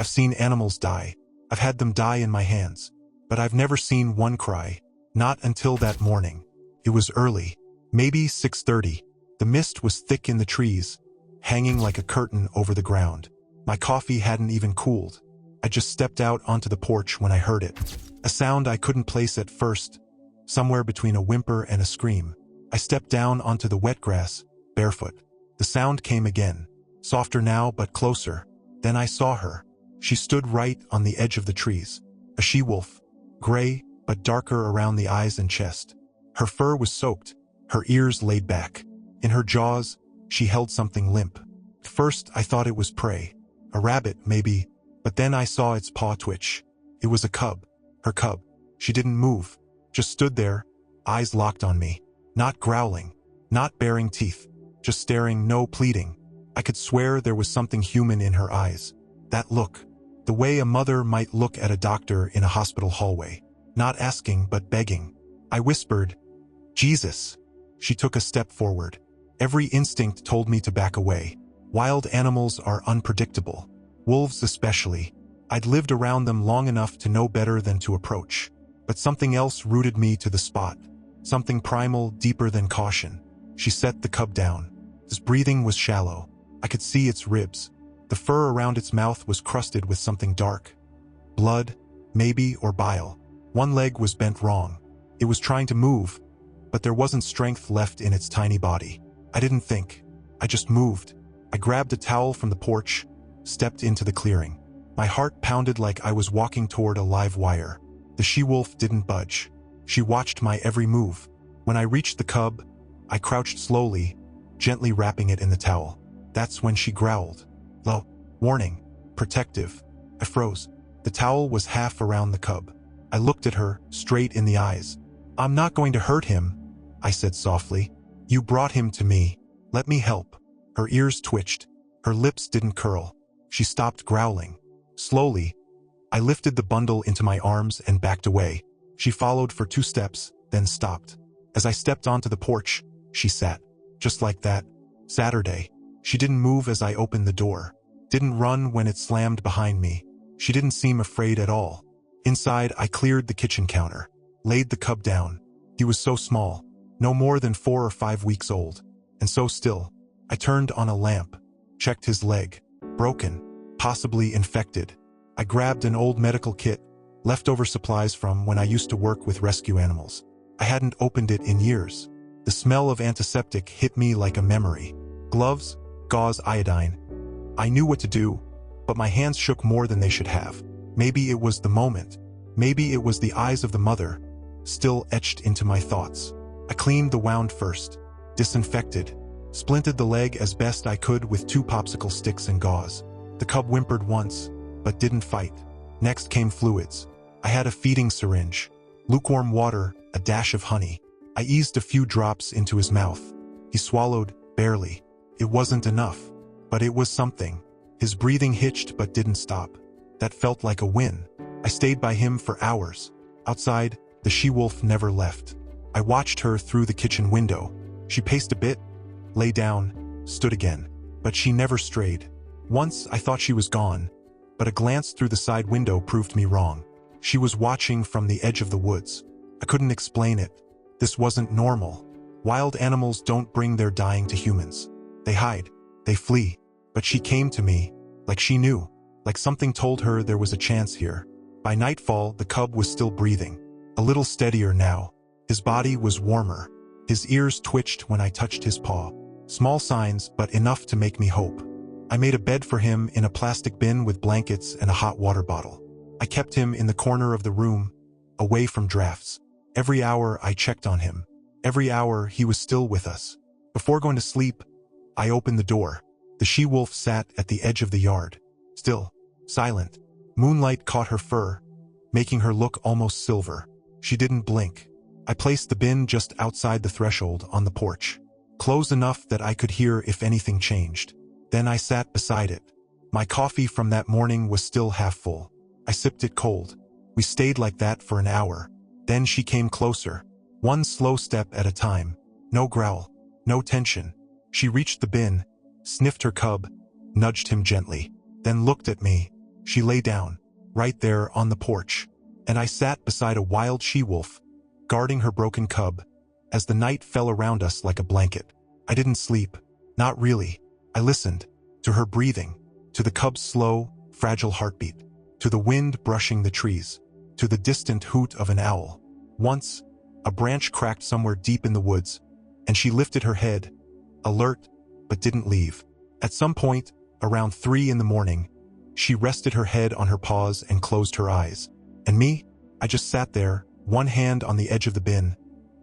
I've seen animals die. I've had them die in my hands. But I've never seen one cry. Not until that morning. It was early. Maybe 6:30. The mist was thick in the trees, hanging like a curtain over the ground. My coffee hadn't even cooled. I just stepped out onto the porch when I heard it. A sound I couldn't place at first, somewhere between a whimper and a scream. I stepped down onto the wet grass, barefoot. The sound came again, softer now but closer. Then I saw her. She stood right on the edge of the trees. A she-wolf, gray but darker around the eyes and chest. Her fur was soaked, her ears laid back. In her jaws, she held something limp. At first, I thought it was prey. A rabbit, maybe, but then I saw its paw twitch. It was a cub. Her cub. She didn't move, just stood there, eyes locked on me. Not growling, not baring teeth, just staring, no pleading. I could swear there was something human in her eyes. That look. The way a mother might look at a doctor in a hospital hallway. Not asking, but begging. I whispered, "Jesus." She took a step forward. Every instinct told me to back away. Wild animals are unpredictable. Wolves especially. I'd lived around them long enough to know better than to approach. But something else rooted me to the spot. Something primal, deeper than caution. She set the cub down. His breathing was shallow. I could see its ribs. The fur around its mouth was crusted with something dark. Blood, maybe, or bile. One leg was bent wrong. It was trying to move, but there wasn't strength left in its tiny body. I didn't think. I just moved. I grabbed a towel from the porch, stepped into the clearing. My heart pounded like I was walking toward a live wire. The she-wolf didn't budge. She watched my every move. When I reached the cub, I crouched slowly, gently wrapping it in the towel. That's when she growled. Low, warning, protective. I froze. The towel was half around the cub. I looked at her, straight in the eyes. "I'm not going to hurt him," I said softly. "You brought him to me. Let me help." Her ears twitched. Her lips didn't curl. She stopped growling. Slowly, I lifted the bundle into my arms and backed away. She followed for 2 steps, then stopped. As I stepped onto the porch, she sat. Just like that. Saturday. She didn't move as I opened the door. Didn't run when it slammed behind me. She didn't seem afraid at all. Inside, I cleared the kitchen counter. Laid the cub down. He was so small. No more than 4 or 5 weeks old. And so still. I turned on a lamp. Checked his leg. Broken. Possibly infected. I grabbed an old medical kit, leftover supplies from when I used to work with rescue animals. I hadn't opened it in years. The smell of antiseptic hit me like a memory. Gloves, gauze, iodine. I knew what to do, but my hands shook more than they should have. Maybe it was the moment. Maybe it was the eyes of the mother, still etched into my thoughts. I cleaned the wound first, disinfected, splinted the leg as best I could with 2 popsicle sticks and gauze. The cub whimpered once, but didn't fight. Next came fluids. I had a feeding syringe, lukewarm water, a dash of honey. I eased a few drops into his mouth. He swallowed, barely. It wasn't enough, but it was something. His breathing hitched but didn't stop. That felt like a win. I stayed by him for hours. Outside, the she-wolf never left. I watched her through the kitchen window. She paced a bit, lay down, stood again. But she never strayed. Once I thought she was gone, but a glance through the side window proved me wrong. She was watching from the edge of the woods. I couldn't explain it. This wasn't normal. Wild animals don't bring their dying to humans. They hide. They flee. But she came to me, like she knew, like something told her there was a chance here. By nightfall, the cub was still breathing. A little steadier now. His body was warmer. His ears twitched when I touched his paw. Small signs, but enough to make me hope. I made a bed for him in a plastic bin with blankets and a hot water bottle. I kept him in the corner of the room, away from drafts. Every hour I checked on him. Every hour he was still with us. Before going to sleep, I opened the door. The she-wolf sat at the edge of the yard. Still, silent. Moonlight caught her fur, making her look almost silver. She didn't blink. I placed the bin just outside the threshold on the porch, close enough that I could hear if anything changed. Then I sat beside it. My coffee from that morning was still half full. I sipped it cold. We stayed like that for an hour. Then she came closer, one slow step at a time. No growl, no tension. She reached the bin, sniffed her cub, nudged him gently, then looked at me. She lay down, right there on the porch, and I sat beside a wild she-wolf, guarding her broken cub, as the night fell around us like a blanket. I didn't sleep. Not really. I listened, to her breathing, to the cub's slow, fragile heartbeat, to the wind brushing the trees, to the distant hoot of an owl. Once, a branch cracked somewhere deep in the woods, and she lifted her head, alert, but didn't leave. At some point, around 3 in the morning, she rested her head on her paws and closed her eyes. And me? I just sat there, one hand on the edge of the bin,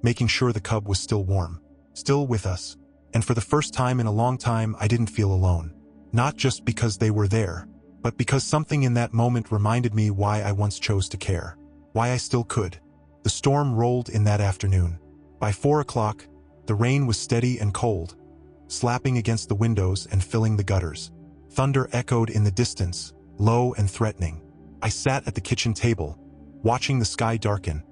making sure the cub was still warm, still with us. And for the first time in a long time, I didn't feel alone. Not just because they were there, but because something in that moment reminded me why I once chose to care, why I still could. The storm rolled in that afternoon. By 4 o'clock, the rain was steady and cold, slapping against the windows and filling the gutters. Thunder echoed in the distance, low and threatening. I sat at the kitchen table, watching the sky darken,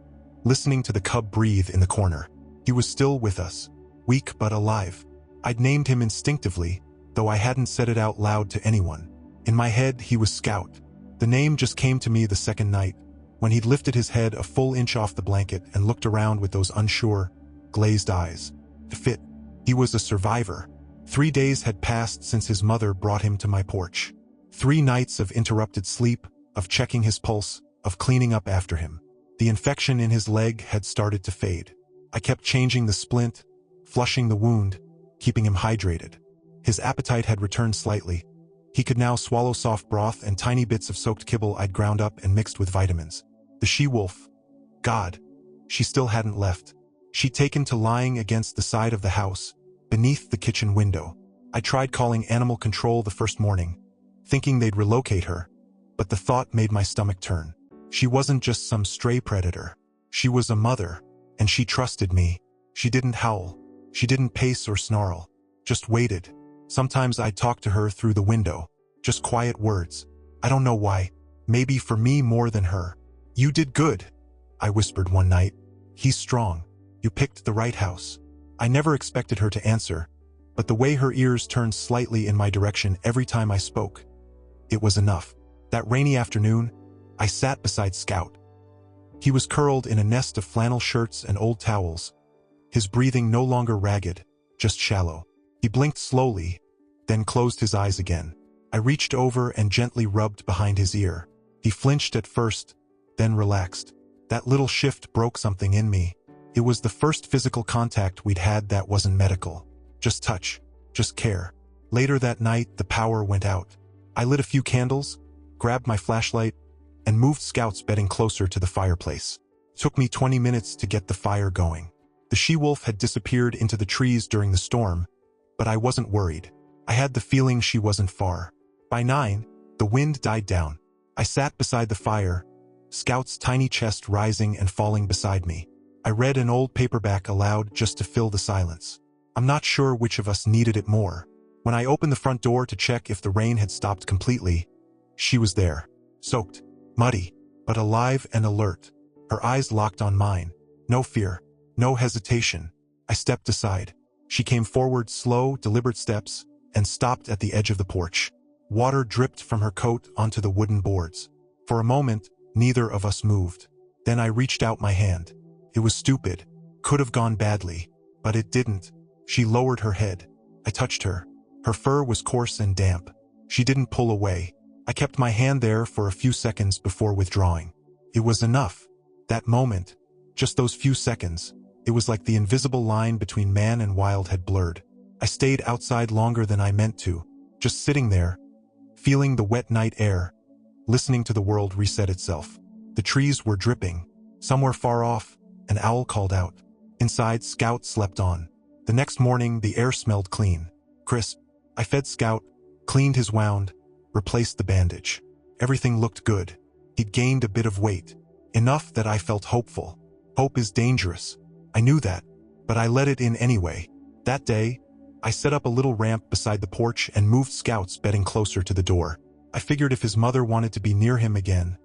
listening to the cub breathe in the corner. He was still with us, weak but alive. I'd named him instinctively, though I hadn't said it out loud to anyone. In my head, he was Scout. The name just came to me the second night, when he'd lifted his head a full inch off the blanket and looked around with those unsure, glazed eyes. Fit. He was a survivor. 3 days had passed since his mother brought him to my porch. 3 nights of interrupted sleep, of checking his pulse, of cleaning up after him. The infection in his leg had started to fade. I kept changing the splint, flushing the wound, keeping him hydrated. His appetite had returned slightly. He could now swallow soft broth and tiny bits of soaked kibble I'd ground up and mixed with vitamins. The she-wolf. God, she still hadn't left. She'd taken to lying against the side of the house, beneath the kitchen window. I tried calling animal control the first morning, thinking they'd relocate her, but the thought made my stomach turn. She wasn't just some stray predator. She was a mother, and she trusted me. She didn't howl. She didn't pace or snarl. Just waited. Sometimes I'd talk to her through the window. Just quiet words. I don't know why. Maybe for me more than her. "You did good," I whispered one night. "He's strong. You picked the right house." I never expected her to answer, but the way her ears turned slightly in my direction every time I spoke, it was enough. That rainy afternoon, I sat beside Scout. He was curled in a nest of flannel shirts and old towels, his breathing no longer ragged, just shallow. He blinked slowly, then closed his eyes again. I reached over and gently rubbed behind his ear. He flinched at first, then relaxed. That little shift broke something in me. It was the first physical contact we'd had that wasn't medical. Just touch, just care. Later that night, the power went out. I lit a few candles, grabbed my flashlight, and moved Scout's bedding closer to the fireplace. It took me 20 minutes to get the fire going. The she-wolf had disappeared into the trees during the storm, but I wasn't worried. I had the feeling she wasn't far. By 9, the wind died down. I sat beside the fire, Scout's tiny chest rising and falling beside me. I read an old paperback aloud just to fill the silence. I'm not sure which of us needed it more. When I opened the front door to check if the rain had stopped completely, she was there, soaked, muddy, but alive and alert. Her eyes locked on mine. No fear, no hesitation. I stepped aside. She came forward slow, deliberate steps and stopped at the edge of the porch. Water dripped from her coat onto the wooden boards. For a moment, neither of us moved. Then I reached out my hand. It was stupid, could have gone badly, but it didn't. She lowered her head. I touched her. Her fur was coarse and damp. She didn't pull away. I kept my hand there for a few seconds before withdrawing. It was enough. That moment, just those few seconds, it was like the invisible line between man and wild had blurred. I stayed outside longer than I meant to, just sitting there, feeling the wet night air, listening to the world reset itself. The trees were dripping. Somewhere far off, an owl called out. Inside, Scout slept on. The next morning, the air smelled clean, crisp. I fed Scout, cleaned his wound, replaced the bandage. Everything looked good. He'd gained a bit of weight, enough that I felt hopeful. Hope is dangerous. I knew that, but I let it in anyway. That day, I set up a little ramp beside the porch and moved Scout's bedding closer to the door. I figured if his mother wanted to be near him again,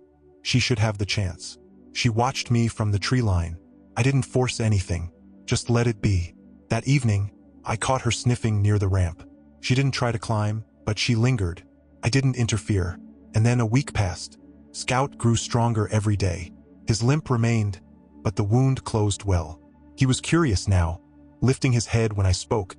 she should have the chance. She watched me from the tree line. I didn't force anything, just let it be. That evening, I caught her sniffing near the ramp. She didn't try to climb, but she lingered. I didn't interfere. And then a week passed. Scout grew stronger every day. His limp remained, but the wound closed well. He was curious now, lifting his head when I spoke,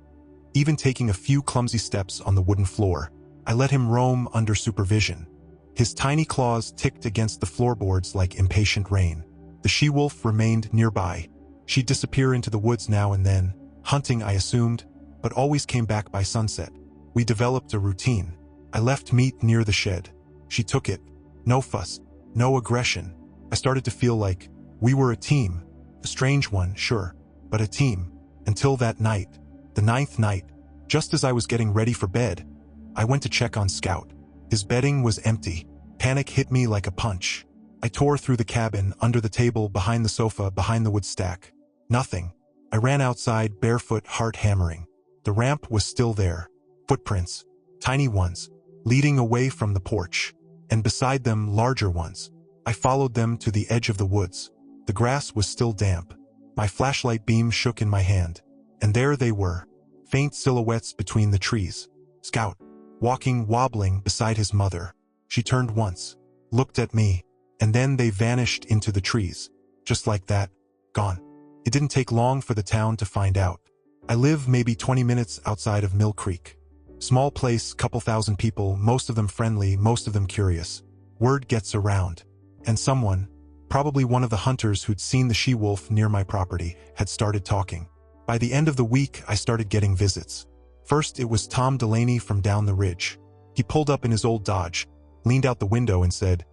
even taking a few clumsy steps on the wooden floor. I let him roam under supervision. His tiny claws ticked against the floorboards like impatient rain. The she-wolf remained nearby. She'd disappear into the woods now and then, hunting I assumed, but always came back by sunset. We developed a routine. I left meat near the shed. She took it. No fuss, no aggression. I started to feel like we were a team. A strange one, sure, but a team. Until that night, the 9th night, just as I was getting ready for bed, I went to check on Scout. His bedding was empty. Panic hit me like a punch. I tore through the cabin, under the table, behind the sofa, behind the wood stack. Nothing. I ran outside, barefoot, heart hammering. The ramp was still there. Footprints, tiny ones, leading away from the porch, and beside them larger ones. I followed them to the edge of the woods. The grass was still damp. My flashlight beam shook in my hand, and there they were, faint silhouettes between the trees. Scout, walking, wobbling beside his mother. She turned once, looked at me, and then they vanished into the trees. Just like that, gone. It didn't take long for the town to find out. I live maybe 20 minutes outside of Mill Creek. Small place, couple thousand people, most of them friendly, most of them curious. Word gets around. And someone, probably one of the hunters who'd seen the she-wolf near my property, had started talking. By the end of the week, I started getting visits. First, it was Tom Delaney from down the ridge. He pulled up in his old Dodge, leaned out the window and said,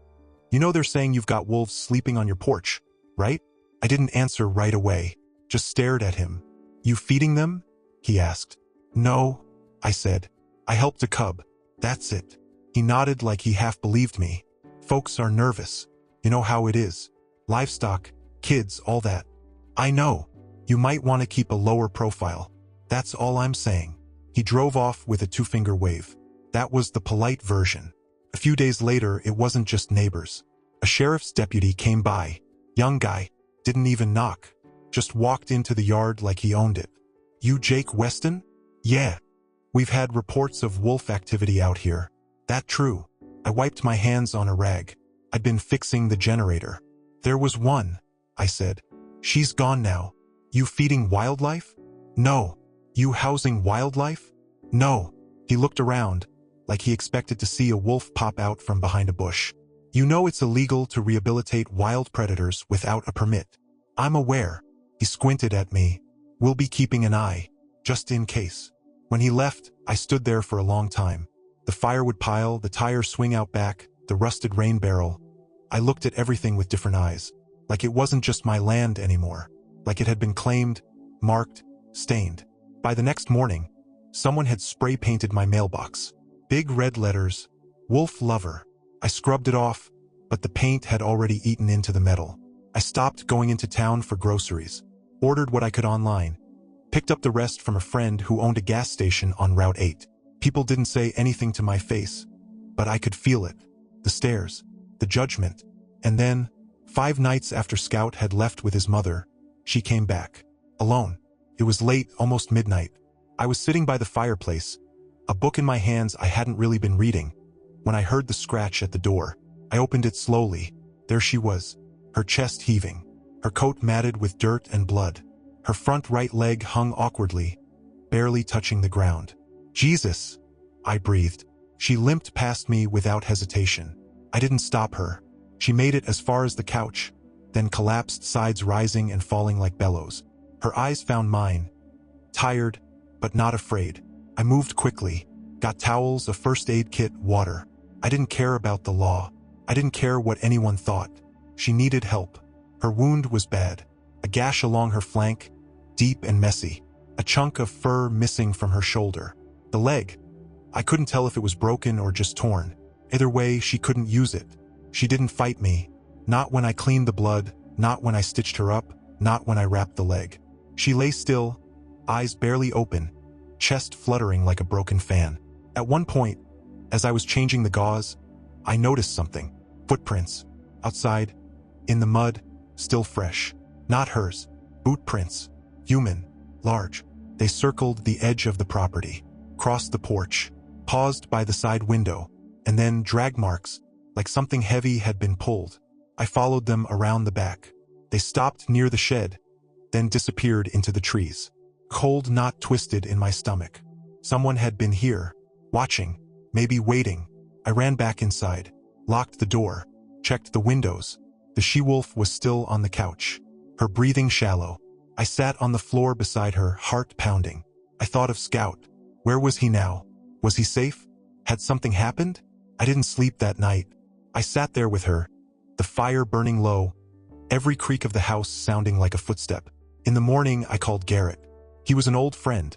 "You know they're saying you've got wolves sleeping on your porch, right?" I didn't answer right away, just stared at him. "You feeding them?" he asked. "No," I said. "I helped a cub. That's it." He nodded like he half believed me. "Folks are nervous. You know how it is. Livestock, kids, all that." "I know. You might want to keep a lower profile. That's all I'm saying." He drove off with a two-finger wave. That was the polite version. A few days later, it wasn't just neighbors. A sheriff's deputy came by. Young guy. Didn't even knock. Just walked into the yard like he owned it. "You Jake Weston?" "Yeah. We've had reports of wolf activity out here." "That true?" I wiped my hands on a rag. I'd been fixing the generator. "There was one," I said. "She's gone now." "You feeding wildlife?" "No." "You housing wildlife?" "No." He looked around, like he expected to see a wolf pop out from behind a bush. "You know it's illegal to rehabilitate wild predators without a permit." "I'm aware." He squinted at me. "We'll be keeping an eye, just in case." When he left, I stood there for a long time. The firewood pile, the tires swing out back, the rusted rain barrel. I looked at everything with different eyes, like it wasn't just my land anymore, like it had been claimed, marked, stained. By the next morning, someone had spray-painted my mailbox. Big red letters, "Wolf Lover." I scrubbed it off, but the paint had already eaten into the metal. I stopped going into town for groceries, ordered what I could online, picked up the rest from a friend who owned a gas station on Route 8. People didn't say anything to my face, but I could feel it. The stares, the judgment. And then, 5 nights after Scout had left with his mother, she came back. Alone. It was late, almost midnight. I was sitting by the fireplace, a book in my hands I hadn't really been reading, when I heard the scratch at the door. I opened it slowly. There she was, her chest heaving, her coat matted with dirt and blood. Her front right leg hung awkwardly, barely touching the ground. "Jesus!" I breathed. She limped past me without hesitation. I didn't stop her. She made it as far as the couch, then collapsed, sides rising and falling like bellows. Her eyes found mine. Tired, but not afraid. I moved quickly, got towels, a first aid kit, water. I didn't care about the law. I didn't care what anyone thought. She needed help. Her wound was bad. A gash along her flank, deep and messy. A chunk of fur missing from her shoulder. The leg. I couldn't tell if it was broken or just torn. Either way, she couldn't use it. She didn't fight me. Not when I cleaned the blood, not when I stitched her up, not when I wrapped the leg. She lay still, eyes barely open, chest fluttering like a broken fan. At one point, as I was changing the gauze, I noticed something. Footprints. Outside. In the mud. Still fresh. Not hers. Boot prints. Human. Large. They circled the edge of the property. Crossed the porch. Paused by the side window. And then drag marks. like something heavy had been pulled. I followed them around the back. They stopped near the shed, then disappeared into the trees. Cold knot twisted in my stomach. Someone had been here, watching, maybe waiting. I ran back inside, locked the door, checked the windows. The she-wolf was still on the couch, her breathing shallow. I sat on the floor beside her, heart pounding. I thought of Scout. Where was he now? Was he safe? Had something happened? I didn't sleep that night. I sat there with her, the fire burning low, every creak of the house sounding like a footstep. In the morning, I called Garrett. He was an old friend,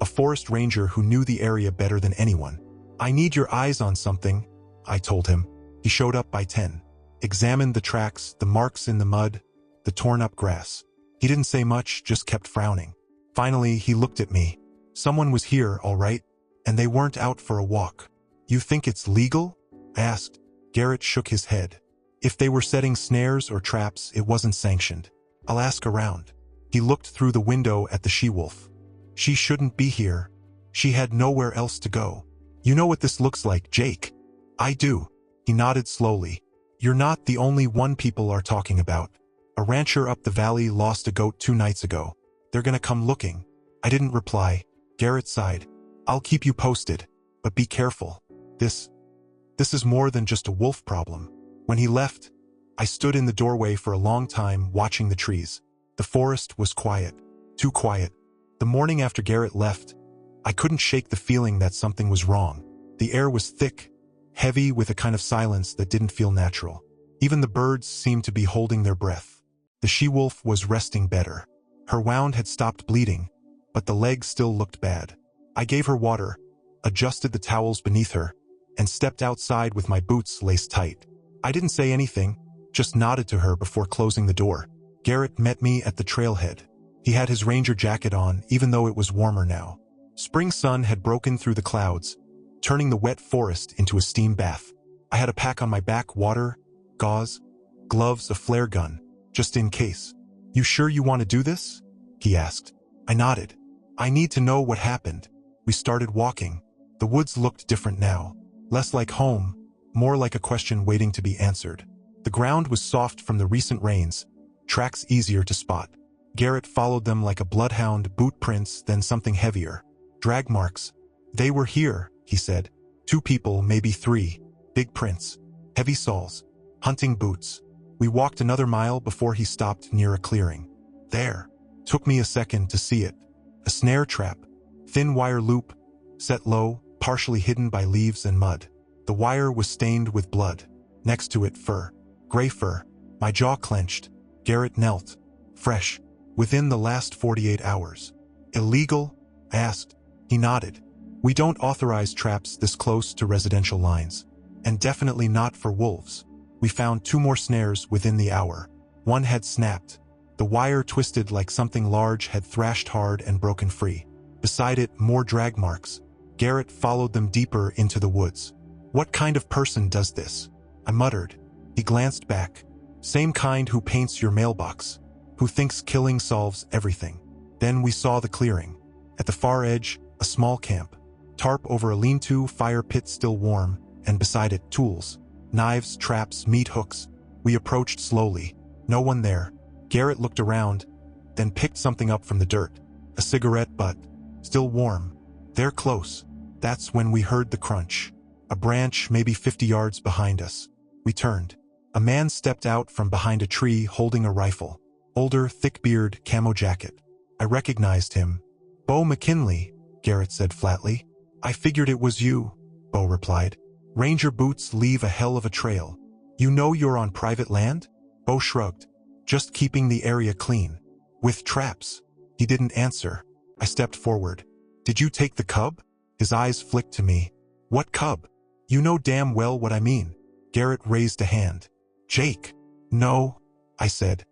a forest ranger who knew the area better than anyone. I need your eyes on something, I told him. He showed up by 10. Examined the tracks, the marks in the mud, the torn-up grass. He didn't say much, just kept frowning. Finally, he looked at me. Someone was here, all right, and they weren't out for a walk. You think it's legal? I asked. Garrett shook his head. If they were setting snares or traps, it wasn't sanctioned. I'll ask around. He looked through the window at the she-wolf. She shouldn't be here. She had nowhere else to go. You know what this looks like, Jake? I do. He nodded slowly. You're not the only one people are talking about. A rancher up the valley lost a goat 2 nights ago. They're gonna come looking. I didn't reply. Garrett sighed. I'll keep you posted, but be careful. This is more than just a wolf problem. When he left, I stood in the doorway for a long time watching the trees. The forest was quiet, too quiet. The morning after Garrett left, I couldn't shake the feeling that something was wrong. The air was thick, heavy with a kind of silence that didn't feel natural. Even the birds seemed to be holding their breath. The she-wolf was resting better. Her wound had stopped bleeding, but the leg still looked bad. I gave her water, adjusted the towels beneath her, and stepped outside with my boots laced tight. I didn't say anything, just nodded to her before closing the door. Garrett met me at the trailhead. He had his ranger jacket on, even though it was warmer now. Spring sun had broken through the clouds, turning the wet forest into a steam bath. I had a pack on my back, water, gauze, gloves, a flare gun, just in case. You sure you want to do this? He asked. I nodded. I need to know what happened. We started walking. The woods looked different now. Less like home, more like a question waiting to be answered. The ground was soft from the recent rains, tracks easier to spot. Garrett followed them like a bloodhound, boot prints, then something heavier. Drag marks. They were here, he said. 2 people, maybe 3. Big prints. Heavy soles. Hunting boots. We walked another mile before he stopped near a clearing. There. Took me a second to see it. A snare trap. Thin wire loop, set low, partially hidden by leaves and mud. The wire was stained with blood. Next to it, fur. Gray fur. My jaw clenched. Garrett knelt. Fresh. Within the last 48 hours. Illegal? I asked. He nodded. We don't authorize traps this close to residential lines. And definitely not for wolves. We found 2 more snares within the hour. One had snapped. The wire twisted like something large had thrashed hard and broken free. Beside it, more drag marks. Garrett followed them deeper into the woods. What kind of person does this? I muttered. He glanced back. Same kind who paints your mailbox. Who thinks killing solves everything. Then we saw the clearing. At the far edge, a small camp. Tarp over a lean-to, fire pit still warm, and beside it, tools. Knives, traps, meat hooks. We approached slowly. No one there. Garrett looked around, then picked something up from the dirt. A cigarette butt. Still warm. They're close. That's when we heard the crunch. A branch maybe 50 yards behind us. We turned. A man stepped out from behind a tree holding a rifle. Older, thick beard, camo jacket. I recognized him. Bo McKinley, Garrett said flatly. I figured it was you, Bo replied. Ranger boots leave a hell of a trail. You know you're on private land? Bo shrugged. Just keeping the area clean. With traps. He didn't answer. I stepped forward. Did you take the cub? His eyes flicked to me. What cub? You know damn well what I mean. Garrett raised a hand. Jake. No, I said.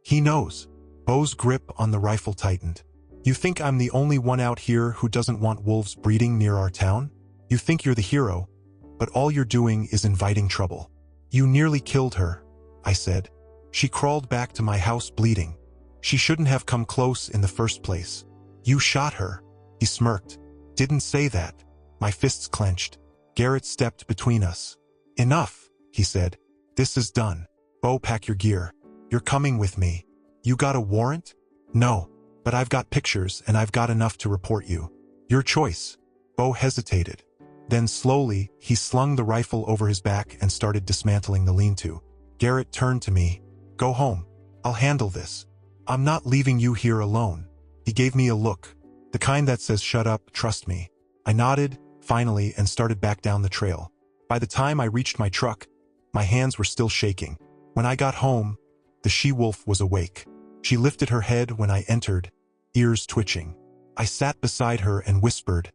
He knows. Bo's grip on the rifle tightened. You think I'm the only one out here who doesn't want wolves breeding near our town? You think you're the hero, but all you're doing is inviting trouble. You nearly killed her, I said. She crawled back to my house bleeding. She shouldn't have come close in the first place. You shot her. He smirked. Didn't say that. My fists clenched. Garrett stepped between us. Enough, he said. This is done. Bo, pack your gear. You're coming with me. You got a warrant? No, but I've got pictures and I've got enough to report you. Your choice. Bo hesitated. Then slowly, he slung the rifle over his back and started dismantling the lean-to. Garrett turned to me. Go home. I'll handle this. I'm not leaving you here alone. He gave me a look. The kind that says shut up, trust me. I nodded, finally, and started back down the trail. By the time I reached my truck, my hands were still shaking. When I got home, the she-wolf was awake. She lifted her head when I entered, ears twitching. I sat beside her and whispered,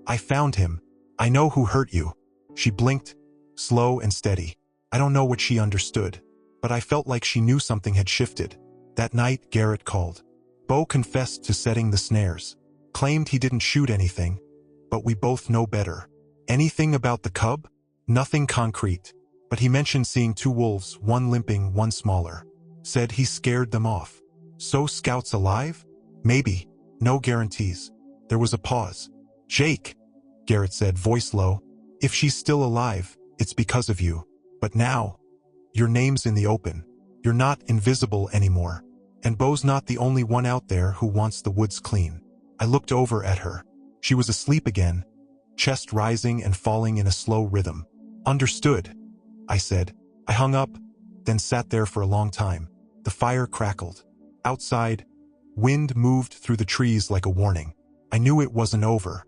I found him. I know who hurt you. She blinked, slow and steady. I don't know what she understood, but I felt like she knew something had shifted. That night, Garrett called. Bo confessed to setting the snares, claimed he didn't shoot anything, but we both know better. Anything about the cub? Nothing concrete, but he mentioned seeing 2 wolves, one limping, one smaller. Said he scared them off. So Scout's alive? Maybe. No guarantees. There was a pause. Jake, Garrett said, voice low. If she's still alive, it's because of you. But now, your name's in the open. You're not invisible anymore. And Bo's not the only one out there who wants the woods clean. I looked over at her. She was asleep again, chest rising and falling in a slow rhythm. Understood, I said. I hung up, then sat there for a long time. The fire crackled. Outside, wind moved through the trees like a warning. I knew it wasn't over.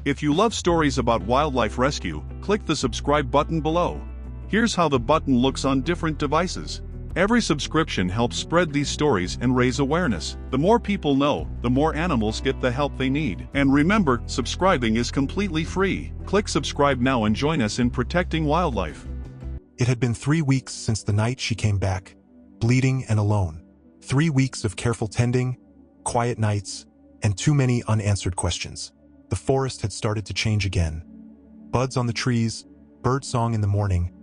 If you love stories about wildlife rescue, click the subscribe button below. Here's how the button looks on different devices. Every subscription helps spread these stories and raise awareness. The more people know, the more animals get the help they need. And remember, subscribing is completely free. Click subscribe now and join us in protecting wildlife. It had been 3 weeks since the night she came back, bleeding and alone. 3 weeks of careful tending, quiet nights, and too many unanswered questions. The forest had started to change again. Buds on the trees, birdsong in the morning,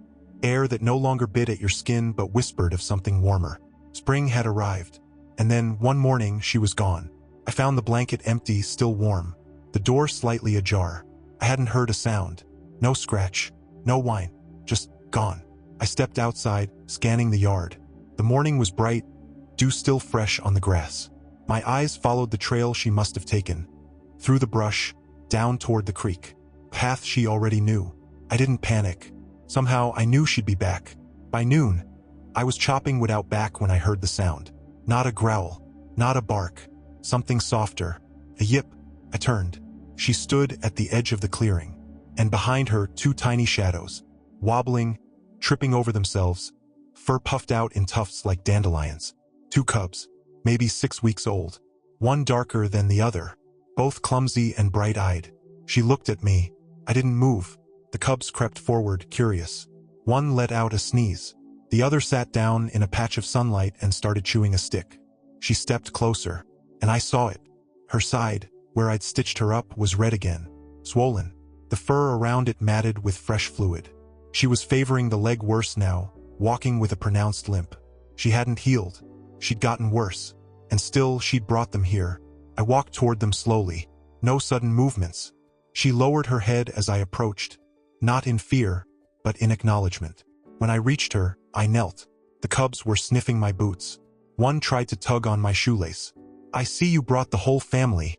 air that no longer bit at your skin but whispered of something warmer. Spring had arrived, and then one morning she was gone. I found the blanket empty, still warm, the door slightly ajar. I hadn't heard a sound, no scratch, no whine, just gone. I stepped outside, scanning the yard. The morning was bright, dew still fresh on the grass. My eyes followed the trail she must have taken, through the brush, down toward the creek. Path she already knew. I didn't panic. Somehow I knew she'd be back. By noon, I was chopping wood out back when I heard the sound. Not a growl, not a bark, something softer. A yip. I turned. She stood at the edge of the clearing, and behind her 2 tiny shadows, wobbling, tripping over themselves, fur puffed out in tufts like dandelions. 2 cubs, maybe 6 weeks old, one darker than the other, both clumsy and bright-eyed. She looked at me. I didn't move. The cubs crept forward, curious. One let out a sneeze. The other sat down in a patch of sunlight and started chewing a stick. She stepped closer, and I saw it. Her side, where I'd stitched her up, was red again, swollen, the fur around it matted with fresh fluid. She was favoring the leg worse now, walking with a pronounced limp. She hadn't healed. She'd gotten worse, and still she'd brought them here. I walked toward them slowly, no sudden movements. She lowered her head as I approached, not in fear, but in acknowledgement. When I reached her, I knelt. The cubs were sniffing my boots. One tried to tug on my shoelace. I see you brought the whole family,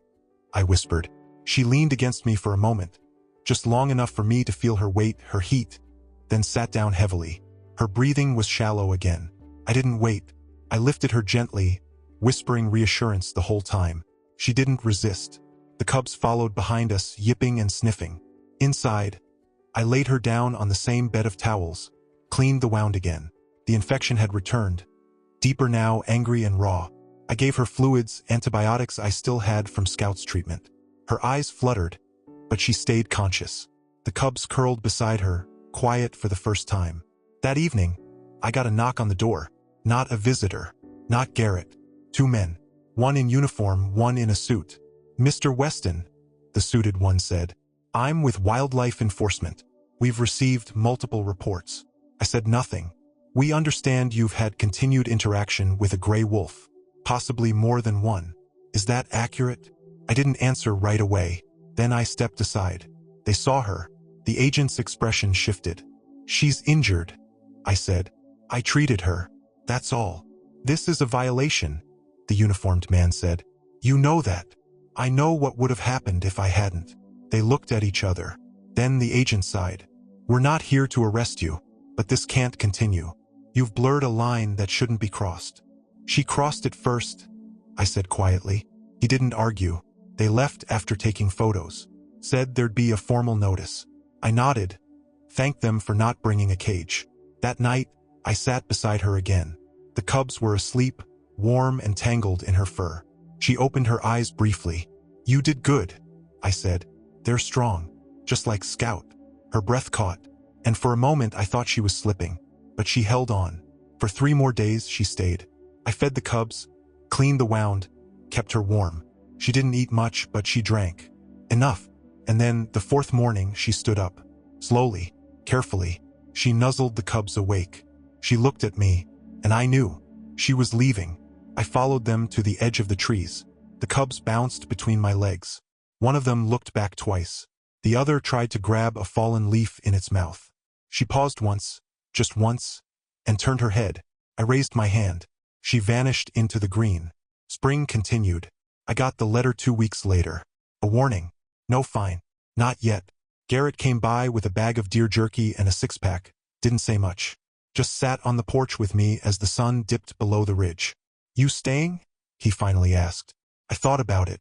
I whispered. She leaned against me for a moment, just long enough for me to feel her weight, her heat, then sat down heavily. Her breathing was shallow again. I didn't wait. I lifted her gently, whispering reassurance the whole time. She didn't resist. The cubs followed behind us, yipping and sniffing. Inside, I laid her down on the same bed of towels, cleaned the wound again. The infection had returned, deeper now, angry and raw. I gave her fluids, antibiotics I still had from Scout's treatment. Her eyes fluttered, but she stayed conscious. The cubs curled beside her, quiet for the first time. That evening, I got a knock on the door. Not a visitor, not Garrett. 2 men, one in uniform, one in a suit. Mr. Weston, the suited one said. I'm with Wildlife Enforcement. We've received multiple reports. I said nothing. We understand you've had continued interaction with a gray wolf, possibly more than one. Is that accurate? I didn't answer right away. Then I stepped aside. They saw her. The agent's expression shifted. She's injured, I said. I treated her. That's all. This is a violation, the uniformed man said. You know that. I know what would have happened if I hadn't. They looked at each other. Then the agent sighed. We're not here to arrest you, but this can't continue. You've blurred a line that shouldn't be crossed. She crossed it first, I said quietly. He didn't argue. They left after taking photos. Said there'd be a formal notice. I nodded. Thanked them for not bringing a cage. That night, I sat beside her again. The cubs were asleep, warm and tangled in her fur. She opened her eyes briefly. You did good, I said. They're strong, just like Scout. Her breath caught, and for a moment I thought she was slipping, but she held on. For 3 more days she stayed. I fed the cubs, cleaned the wound, kept her warm. She didn't eat much, but she drank. Enough. And then, the 4th morning, she stood up. Slowly, carefully, she nuzzled the cubs awake. She looked at me, and I knew. She was leaving. I followed them to the edge of the trees. The cubs bounced between my legs. One of them looked back twice. The other tried to grab a fallen leaf in its mouth. She paused once, just once, and turned her head. I raised my hand. She vanished into the green. Spring continued. I got the letter 2 weeks later. A warning. No fine. Not yet. Garrett came by with a bag of deer jerky and a 6-pack. Didn't say much. Just sat on the porch with me as the sun dipped below the ridge. You staying? He finally asked. I thought about it.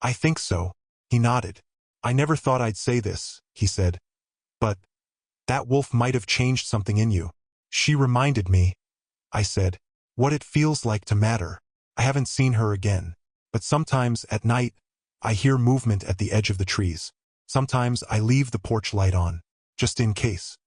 I think so. He nodded. I never thought I'd say this, he said. But that wolf might have changed something in you. She reminded me, I said, what it feels like to matter. I haven't seen her again. But sometimes at night, I hear movement at the edge of the trees. Sometimes I leave the porch light on, just in case.